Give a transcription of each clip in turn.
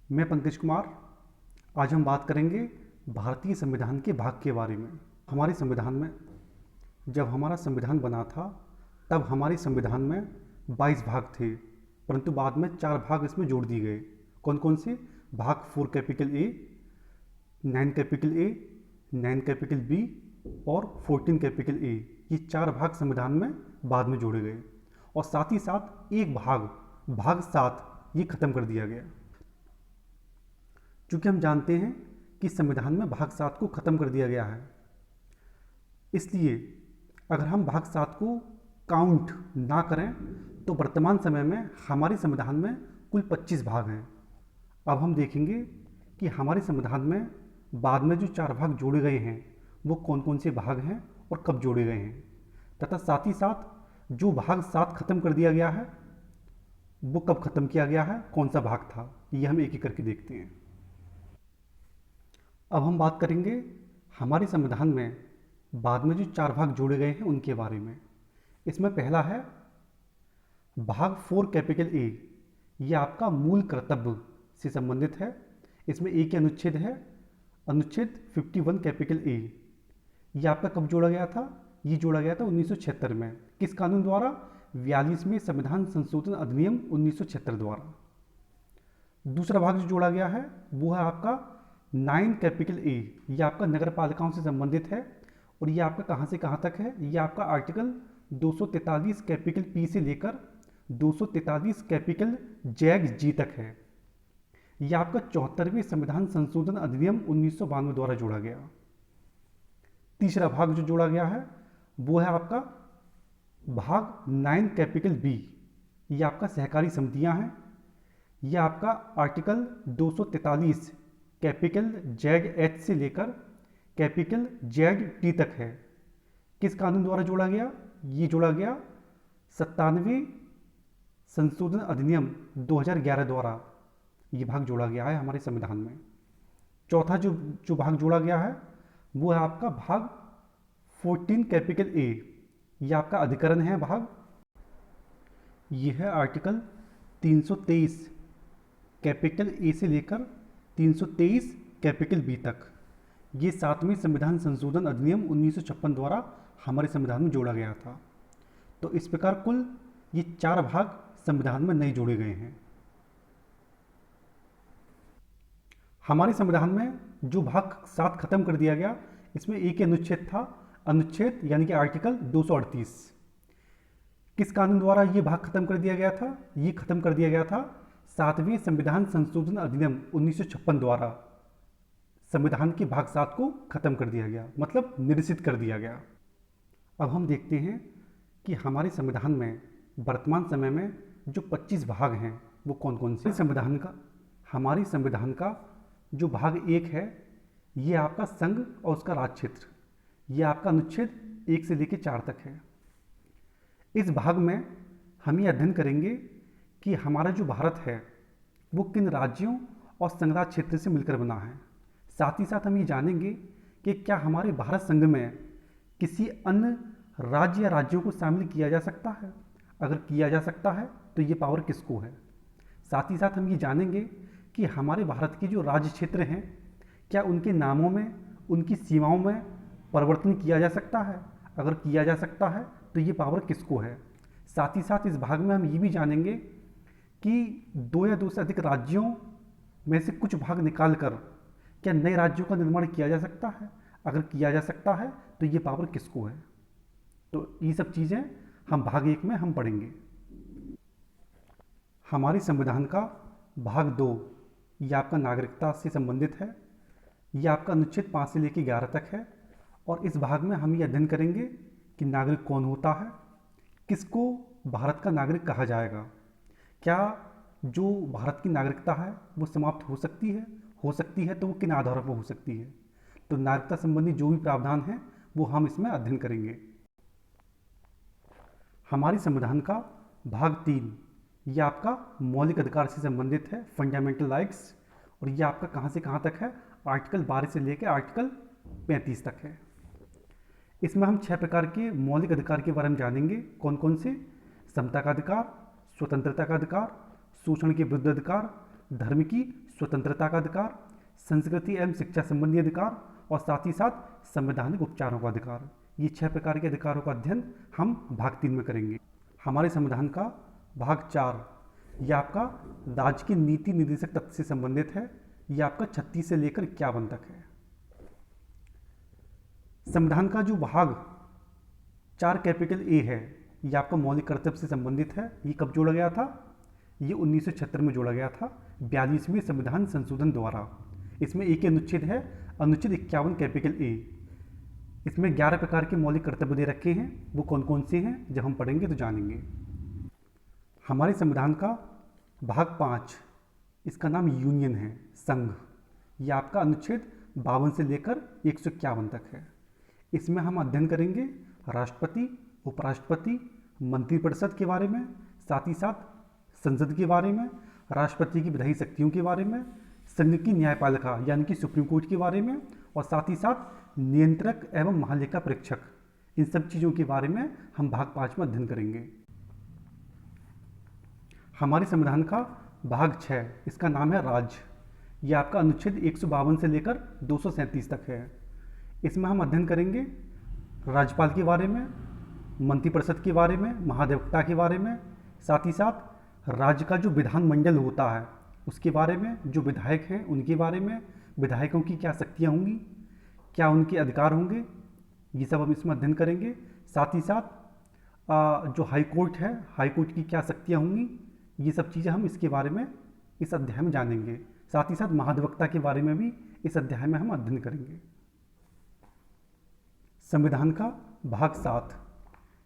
मैं पंकज कुमार। आज हम बात करेंगे भारतीय संविधान के भाग के बारे में। हमारे संविधान में जब हमारा संविधान बना था तब हमारे संविधान में 22 भाग थे, परंतु बाद में 4 भाग इसमें जोड़ दिए गए। कौन कौन से भाग? 4 capital A, 9 capital A, 9 capital B और 14 कैपिटल ए। ये 4 भाग संविधान में बाद में जोड़े गए और साथ ही साथ एक भाग 7 ये खत्म कर दिया गया। चूँकि हम जानते हैं कि संविधान में भाग 7 को ख़त्म कर दिया गया है, इसलिए अगर हम भाग 7 को काउंट ना करें तो वर्तमान समय में हमारे संविधान में कुल 25 भाग हैं। अब हम देखेंगे कि हमारे संविधान में बाद में जो 4 भाग जोड़े गए हैं वो कौन कौन से भाग हैं और कब जोड़े गए हैं, तथा साथ ही साथ जो भाग 7 खत्म कर दिया गया है वो कब खत्म किया गया है, कौन सा भाग था, ये हम एक एक करके देखते हैं। अब हम बात करेंगे हमारे संविधान में बाद में जो 4 भाग जोड़े गए हैं उनके बारे में। इसमें पहला है भाग 4 कैपिटल ए। ये आपका मूल कर्तव्य से संबंधित है। इसमें एक ही अनुच्छेद है, अनुच्छेद 51 कैपिटल ए। ये आपका कब जोड़ा गया था? ये जोड़ा गया था 1976 में। किस कानून द्वारा? 42वें संविधान संशोधन अधिनियम 1976 द्वारा। दूसरा भाग जो जोड़ा गया है वो है आपका 9 कैपिटल ए। ये आपका नगर पालिकाओं से संबंधित है और ये आपका कहाँ से कहाँ तक है? ये आपका आर्टिकल 243 कैपिटल पी से लेकर 243 कैपिटल जैग जी तक है। ये आपका 74वें संविधान संशोधन अधिनियम 1992 द्वारा जोड़ा गया। तीसरा भाग जो जोड़ा गया है वो है आपका भाग 9 कैपिटल बी। ये आपका सहकारी समितियां हैं। ये आपका आर्टिकल 243 कैपिटल जैग एच से लेकर कैपिटल जैग टी तक है। किस कानून द्वारा जोड़ा गया? ये जोड़ा गया 97वें संशोधन अधिनियम 2011 द्वारा। ये भाग जोड़ा गया है हमारे संविधान में। चौथा जो भाग जोड़ा गया है वो है आपका भाग 14 कैपिटल ए। ये आपका अधिकरण है भाग। ये है आर्टिकल 323 कैपिटल ए से लेकर 323 कैपिटल बी तक। ये 7वें संविधान संशोधन अधिनियम 1956 द्वारा हमारे संविधान में जोड़ा गया था। तो इस प्रकार कुल ये 4 भाग संविधान में नए जोड़े गए हैं। हमारे संविधान में जो भाग 7 खत्म कर दिया गया, इसमें एक अनुच्छेद था, अनुच्छेद यानी कि आर्टिकल 238। किस कानून द्वारा ये भाग खत्म कर दिया गया था? ये खत्म कर दिया गया था 7वें संविधान संशोधन अधिनियम 1956 द्वारा। संविधान के भाग 7 को खत्म कर दिया गया, मतलब निरसित कर दिया गया। अब हम देखते हैं कि हमारे संविधान में वर्तमान समय में जो 25 भाग हैं वो कौन कौन से। हमारे संविधान का जो भाग 1 है ये आपका संघ और उसका राज क्षेत्र। ये आपका अनुच्छेद 1 से लेकर 4 तक है। इस भाग में हम ये अध्ययन करेंगे कि हमारा जो भारत है वो किन राज्यों और संघराज क्षेत्र से मिलकर बना है। साथ ही साथ हम ये जानेंगे कि क्या हमारे भारत संघ में किसी अन्य राज्य या राज्यों को शामिल किया जा सकता है। अगर किया जा सकता है तो ये पावर किसको है। साथ ही साथ हम ये जानेंगे कि हमारे भारत के जो राज्य क्षेत्र हैं क्या उनके नामों में, उनकी सीमाओं में परिवर्तन किया जा सकता है। अगर किया जा सकता है तो ये पावर किसको है। साथ ही साथ इस भाग में हम ये भी जानेंगे कि 2 या 2 से अधिक राज्यों में से कुछ भाग निकालकर क्या नए राज्यों का निर्माण किया जा सकता है। अगर किया जा सकता है तो ये पावर किसको है। तो ये सब चीज़ें हम भाग 1 में हम पढ़ेंगे। हमारे संविधान का भाग 2 ये आपका नागरिकता से संबंधित है। ये आपका अनुच्छेद 5 से लेकर 11 तक है और इस भाग में हम ये अध्ययन करेंगे कि नागरिक कौन होता है, किसको भारत का नागरिक कहा जाएगा, क्या जो भारत की नागरिकता है वो समाप्त हो सकती है तो वो किन आधारों पर हो सकती है। तो नागरिकता संबंधी जो भी प्रावधान हैं वो हम इसमें अध्ययन करेंगे। हमारे संविधान का भाग 3 ये आपका मौलिक अधिकार से संबंधित है, फंडामेंटल राइट्स। और ये आपका कहाँ से कहाँ तक है? आर्टिकल 12 से लेकर आर्टिकल 35 तक है। इसमें हम 6 प्रकार के मौलिक अधिकार के बारे में जानेंगे। कौन कौन से? समता का अधिकार, स्वतंत्रता का अधिकार, शोषण के विरुद्ध अधिकार, धर्म की स्वतंत्रता का अधिकार, संस्कृति एवं शिक्षा संबंधी अधिकार और साथ ही साथ संवैधानिक उपचारों का अधिकार। ये 6 प्रकार के अधिकारों का अध्ययन हम भाग 3 में करेंगे। हमारे संविधान का भाग 4 ये आपका राज्य की नीति निर्देशक तत्व से संबंधित है। ये आपका 36 से लेकर 51 तक है। संविधान का जो भाग 4 कैपिटल ए है ये आपका मौलिक कर्तव्य से संबंधित है। ये कब जोड़ा गया था? ये 1976 में जोड़ा गया था 42वें संविधान संशोधन द्वारा। इसमें एक अनुच्छेद है, अनुच्छेद 51 कैपिटल ए। इसमें 11 प्रकार के मौलिक कर्तव्य दे रखे हैं। वो कौन कौन से हैं जब हम पढ़ेंगे तो जानेंगे। हमारे संविधान का भाग 5 इसका नाम यूनियन है, संघ। ये आपका अनुच्छेद 52 से लेकर 151 तक है। इसमें हम अध्ययन करेंगे राष्ट्रपति, उपराष्ट्रपति, मंत्रिपरिषद के बारे में, साथ ही साथ संसद के बारे में, राष्ट्रपति की विधायी शक्तियों के बारे में, संघ की न्यायपालिका यानी कि सुप्रीम कोर्ट के बारे में, और साथ ही साथ नियंत्रक एवं महालेखा परीक्षक, इन सब चीज़ों के बारे में हम भाग 5 में अध्ययन करेंगे। हमारे संविधान का भाग 6 इसका नाम है राज्य। ये आपका अनुच्छेद 152 से लेकर 237 तक है। इसमें हम अध्ययन करेंगे राज्यपाल के बारे में, मंत्रिपरिषद के बारे में, महाधिवक्ता के बारे में, साथ ही साथ राज्य का जो विधानमंडल होता है उसके बारे में, जो विधायक हैं उनके बारे में, विधायकों की क्या शक्तियाँ होंगी, क्या उनके अधिकार होंगे, ये सब हम इसमें अध्ययन करेंगे। साथ ही साथ जो हाई कोर्ट है, हाई कोर्ट की क्या शक्तियाँ होंगी, ये सब चीज़ें हम इसके बारे में इस अध्याय में जानेंगे। साथ ही साथ महाधिवक्ता के बारे में भी इस अध्याय में हम अध्ययन करेंगे। संविधान का भाग 7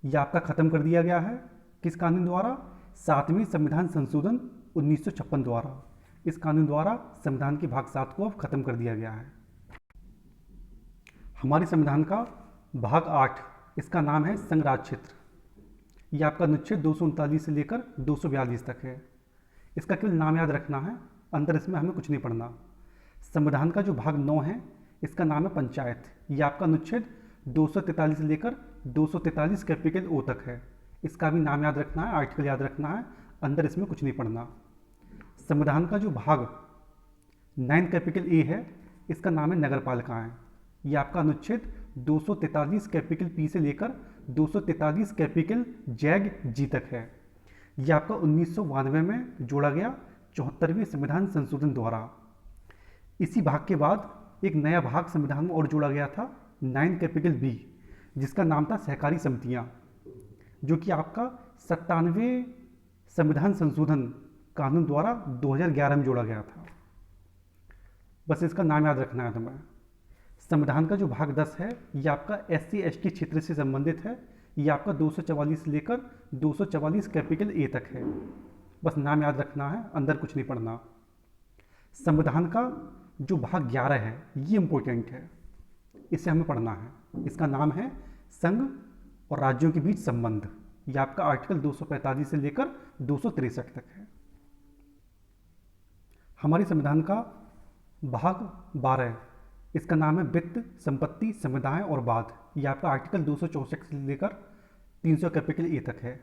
ये आपका ख़त्म कर दिया गया है। किस कानून द्वारा? 7वें संविधान संशोधन 1956 द्वारा। इस कानून द्वारा संविधान के भाग 7 को अब खत्म कर दिया गया है। हमारे संविधान का भाग 8 इसका नाम है संघ राज्य क्षेत्र। यह आपका अनुच्छेद 239 से लेकर 242 तक है। इसका केवल नाम याद रखना है, अंदर इसमें हमें कुछ नहीं पढ़ना। संविधान का जो भाग 9 है इसका नाम है पंचायत। यह आपका अनुच्छेद 243 से लेकर 243 कैपिटल ओ तक है। इसका भी नाम याद रखना है, आर्टिकल याद रखना है, अंदर इसमें कुछ नहीं पढ़ना। संविधान का जो भाग 9 कैपिटल ए है इसका नाम है नगर पालिकाएँ। यह आपका अनुच्छेद 243 कैपिटल पी से लेकर 243 कैपिटल जैग जी तक है। यह आपका 1992 में जोड़ा गया 74वें संविधान संशोधन द्वारा। इसी भाग के बाद एक नया भाग संविधान में और जोड़ा गया था 9 कैपिटल बी, जिसका नाम था सहकारी समितियां, जो कि आपका 97वें संविधान संशोधन कानून द्वारा 2011 में जोड़ा गया था। बस इसका नाम याद रखना है तुम्हें। संविधान का जो भाग 10 है ये आपका SC ST क्षेत्र से संबंधित है। ये आपका 244 से लेकर 244 कैपिटल ए तक है। बस नाम याद रखना है, अंदर कुछ नहीं पढ़ना। संविधान का जो भाग 11 है ये इम्पोर्टेंट है, इसे हमें पढ़ना है। इसका नाम है संघ और राज्यों के बीच संबंध। यह आपका आर्टिकल 245 से लेकर 263 तक है। हमारे संविधान का भाग 12 इसका नाम है वित्त, संपत्ति, संविदाएं और वाद। यह आपका आर्टिकल 264 से लेकर 300 कैपिटल ए तक है।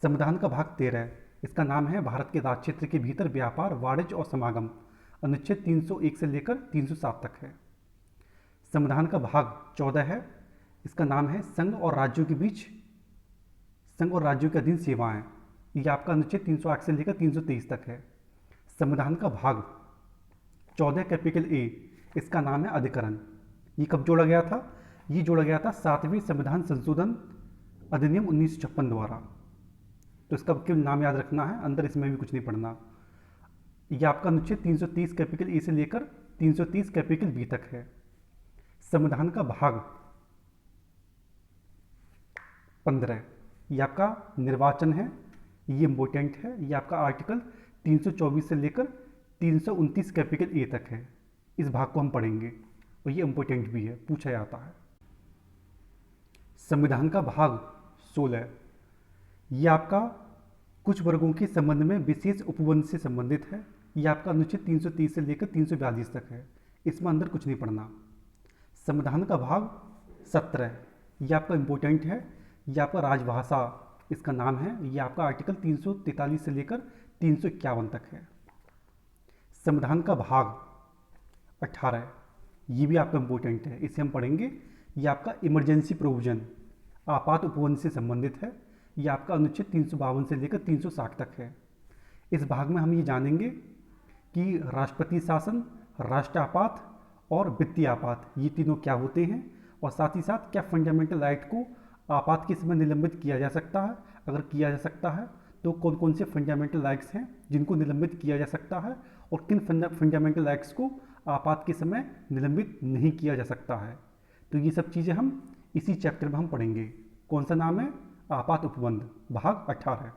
संविधान का भाग 13 इसका नाम है भारत के राज्य क्षेत्र के भीतर व्यापार, वाणिज्य और समागम। अनुच्छेद 301 से लेकर 307 तक है। संविधान का भाग 14 है, इसका नाम है संघ और राज्यों के बीच, संघ और राज्यों के अधीन सेवाएं। यह आपका अनुच्छेद 308 से लेकर 323 तक है। संविधान का भाग 14 कैपिटल ए इसका नाम है अधिकरण। ये कब जोड़ा गया था? ये जोड़ा गया था 7वें संविधान संशोधन अधिनियम 1956 द्वारा। तो इसका केवल नाम याद रखना है, अंदर इसमें भी कुछ नहीं पढ़ना। यह आपका अनुच्छेद 330 कैपिटल ए से लेकर 330 कैपिटल बी तक है। संविधान का भाग 15 यह आपका निर्वाचन है, ये इम्पोर्टेंट है। यह आपका आर्टिकल 324 से लेकर 329 कैपिटल ए तक है। इस भाग को हम पढ़ेंगे और ये इम्पोर्टेंट भी है, पूछा जाता है। संविधान का भाग 16 ये आपका कुछ वर्गों के संबंध में विशेष उपबंध से संबंधित है। यह आपका अनुच्छेद 330 से लेकर 342 तक है। इसमें अंदर कुछ नहीं पढ़ना। संविधान का भाग 17 यह आपका इम्पोर्टेंट है। यह आपका राजभाषा इसका नाम है। यह आपका आर्टिकल 343 से लेकर 351 तक है। संविधान का भाग 18, ये भी आपका इम्पोर्टेंट है, इसे हम पढ़ेंगे। ये आपका इमरजेंसी प्रोविजन, आपात उपबंध से संबंधित है। ये आपका अनुच्छेद 352 से लेकर 360 तक है। इस भाग में हम ये जानेंगे कि राष्ट्रपति शासन, राष्ट्र आपात और वित्तीय आपात, ये तीनों क्या होते हैं, और साथ ही साथ क्या फंडामेंटल राइट को आपात के समय निलंबित किया जा सकता है। अगर किया जा सकता है तो कौन कौन से फंडामेंटल राइट्स हैं जिनको निलंबित किया जा सकता है, और किन फंडामेंटल राइट्स को आपात के समय निलंबित नहीं किया जा सकता है। तो ये सब चीज़ें हम इसी चैप्टर में हम पढ़ेंगे। कौन सा नाम है? आपात उपबंध, भाग 18।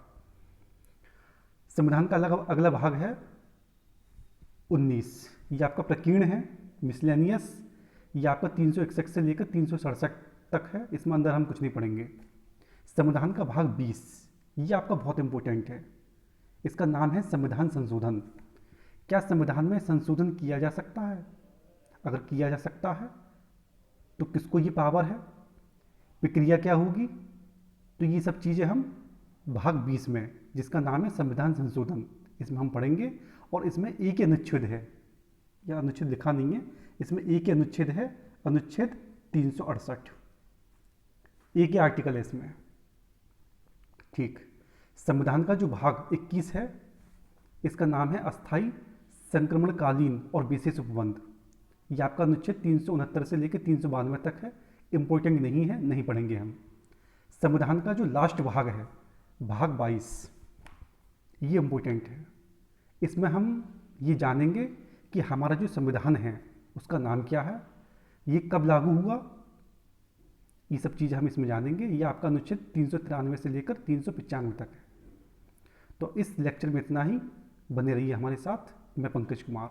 संविधान का अगला भाग है 19। ये आपका प्रकीर्ण है, मिसलेनियस। ये आपका 361 से लेकर 367 तक है, इसमें अंदर हम कुछ नहीं पढ़ेंगे। संविधान का भाग 20, ये आपका बहुत इंपॉर्टेंट है। इसका नाम है संविधान संशोधन। क्या संविधान में संशोधन किया जा सकता है? अगर किया जा सकता है तो किसको ये पावर है, प्रक्रिया क्या होगी? तो ये सब चीज़ें हम भाग 20 में, जिसका नाम है संविधान संशोधन, इसमें हम पढ़ेंगे। और इसमें एक अनुच्छेद है, या अनुच्छेद लिखा नहीं है, इसमें एक अनुच्छेद है, अनुच्छेद 368, एक ही आर्टिकल है इसमें। ठीक। संविधान का जो भाग 21 है, इसका नाम है अस्थाई, संक्रमणकालीन और विशेष उपबंध। ये आपका अनुच्छेद 369 से लेकर 392 तक है, इंपॉर्टेंट नहीं है, नहीं पढ़ेंगे हम। संविधान का जो लास्ट भाग है, भाग 22, ये इंपॉर्टेंट है। इसमें हम ये जानेंगे कि हमारा जो संविधान है उसका नाम क्या है, ये कब लागू हुआ, ये सब चीज़ें हम इसमें जानेंगे। ये आपका अनुच्छेद 393 से लेकर 395 तक है। तो इस लेक्चर में इतना ही। बने रहिए हमारे साथ। मैं पंकज कुमार।